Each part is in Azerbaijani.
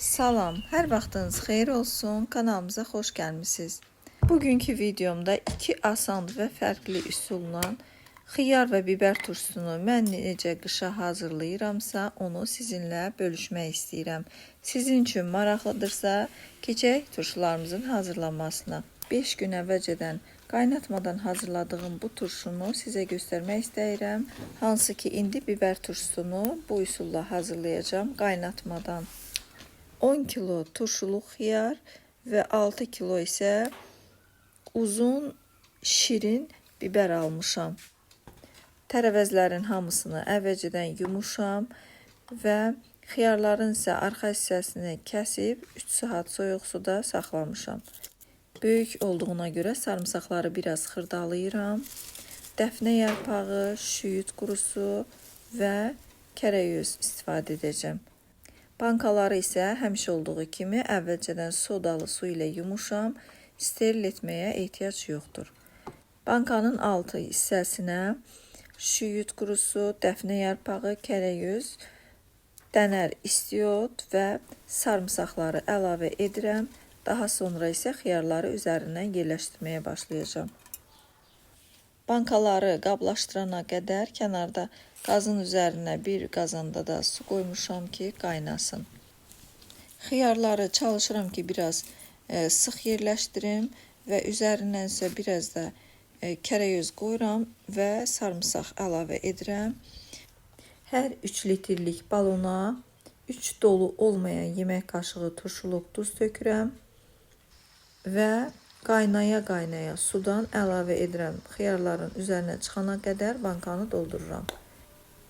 Salam, hər vaxtınız xeyir olsun, kanalımıza xoş gəlmisiniz. Bugünkü videomda iki asan və fərqli üsulla xiyar və biber turşusunu mən necə qışa hazırlayıramsa, onu sizinlə bölüşmək istəyirəm. Sizin üçün maraqlıdırsa, keçək turşularımızın hazırlanmasına. 5 gün əvvəlcədən qaynatmadan hazırladığım bu turşunu sizə göstərmək istəyirəm. Hansı ki, indi biber turşusunu bu üsulla hazırlayacağım qaynatmadan. 10 kilo turşuluq xiyar və 6 kilo isə uzun, şirin biber almışam. Tərəvəzlərin hamısını əvvəlcədən yumuşam və xiyarların isə arxa hissəsini kəsib 3 saat soyuq suda saxlamışam. Böyük olduğuna görə sarımsaqları biraz xırdalayıram. Dəfnə yarpağı, şüyüt qurusu və kərəyüz istifadə edəcəm. Bankaları isə həmişə olduğu kimi əvvəlcədən sodalı su ilə yumuşam, steril etməyə ehtiyac yoxdur. Bankanın altı hissəsinə şüyüt qurusu, dəfnə yarpağı, kərəyüz, dənər istiot və sarımsaqları əlavə edirəm. Daha sonra isə xiyarları üzərindən yerləşdirməyə başlayacağım. Bankaları qablaşdırana qədər kənarda qazın üzərinə bir qazanda da su qoymuşam ki, qaynasın. Xiyarları çalışıram ki, biraz sıx yerləşdirim və üzərindən isə biraz da kərəyüz qoyuram və sarımsaq əlavə edirəm. Hər 3 litrlik balona 3 dolu olmayan yemək qaşığı turşuluq duz tökürəm və qaynaya sudan əlavə edirəm. Xiyarların üzərinə çıxana qədər bankanı doldururam.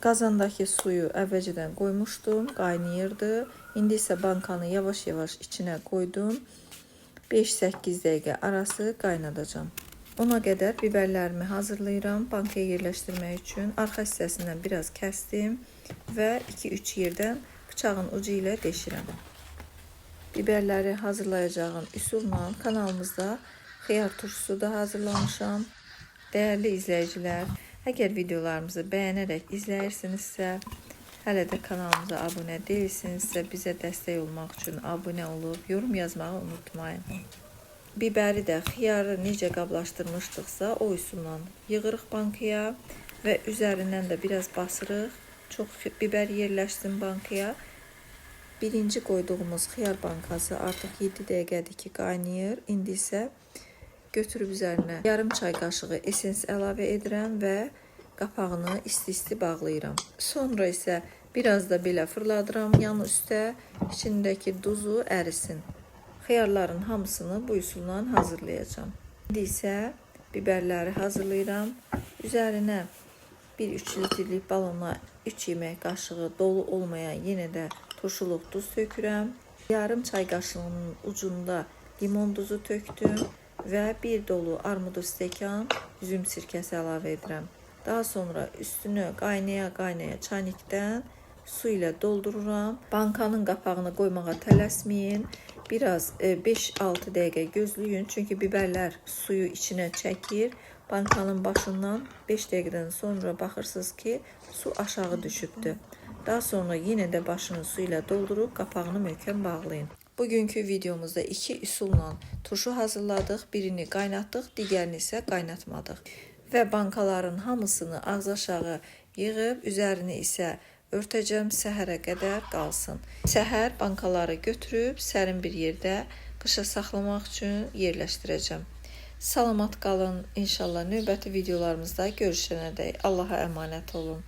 Qazandakı suyu əvvəlcədən qoymuşdum, qaynayırdı. İndi isə bankanı yavaş-yavaş içinə qoydum. 5-8 dəqiqə arası qaynadacağım. Ona qədər biberlərimi hazırlayıram. Bankaya yerləşdirmək üçün arxa hissəsindən biraz kəsdim və 2-3 yerdən bıçağın ucu ilə deşirəm. Biberləri hazırlayacağım üsulla kanalımızda xiyar turşusu da hazırlamışam. Dəyərli izləyicilər, əgər videolarımızı bəyənərək izləyirsinizsə, hələ də kanalımıza abunə deyilsinizsə, bizə dəstək olmaq üçün abunə olub, yorum yazmağı unutmayın. Biberi də, xiyarı necə qablaşdırmışdıqsa, o üsulla yığırıq bankaya və üzərindən də biraz basırıq. Çox biber yerləşsin bankaya. Birinci qoyduğumuz xiyar bankası artıq 7 dəqiqədir ki, qaynayır. İndi isə götürüb üzərinə yarım çay qaşığı esens əlavə edirəm və qapağını isti-isti bağlayıram. Sonra isə biraz da belə fırladıram yan üstə, içindəki duzu ərisin. Xiyarların hamısını bu üsulla hazırlayacağım. İndi isə biberləri hazırlayıram. Üzərinə bir 3 litrlik balona 3 yemək qaşığı dolu olmayan yenə də turşuluq duz tökürəm. Yarım çay qaşığının ucunda limon duzu tökdüm və bir dolu armudu stəkan üzüm sirkəsi əlavə edirəm. Daha sonra üstünü qaynaya çaynikdən su ilə doldururam. Bankanın qapağını qoymağa tələsməyin. Biraz 5-6 dəqiqə gözləyin, çünki biberlər suyu içinə çəkir. Bankanın başından 5 dəqiqədən sonra baxırsınız ki, su aşağı düşübdür. Daha sonra yenə də başını su ilə doldurub qapağını möhkəm bağlayın. Bugünkü videomuzda 2 üsulla turşu hazırladıq. Birini qaynatdıq, digərini isə qaynatmadıq. Və bankaların hamısını ağzaşağı yığıb, üzərini isə örtəcəm, səhərə qədər qalsın. Səhər bankaları götürüb sərin bir yerdə qışa saxlamaq üçün yerləşdirəcəm. Salamat qalın. İnşallah növbəti videolarımızda görüşənədək Allaha əmanət olun.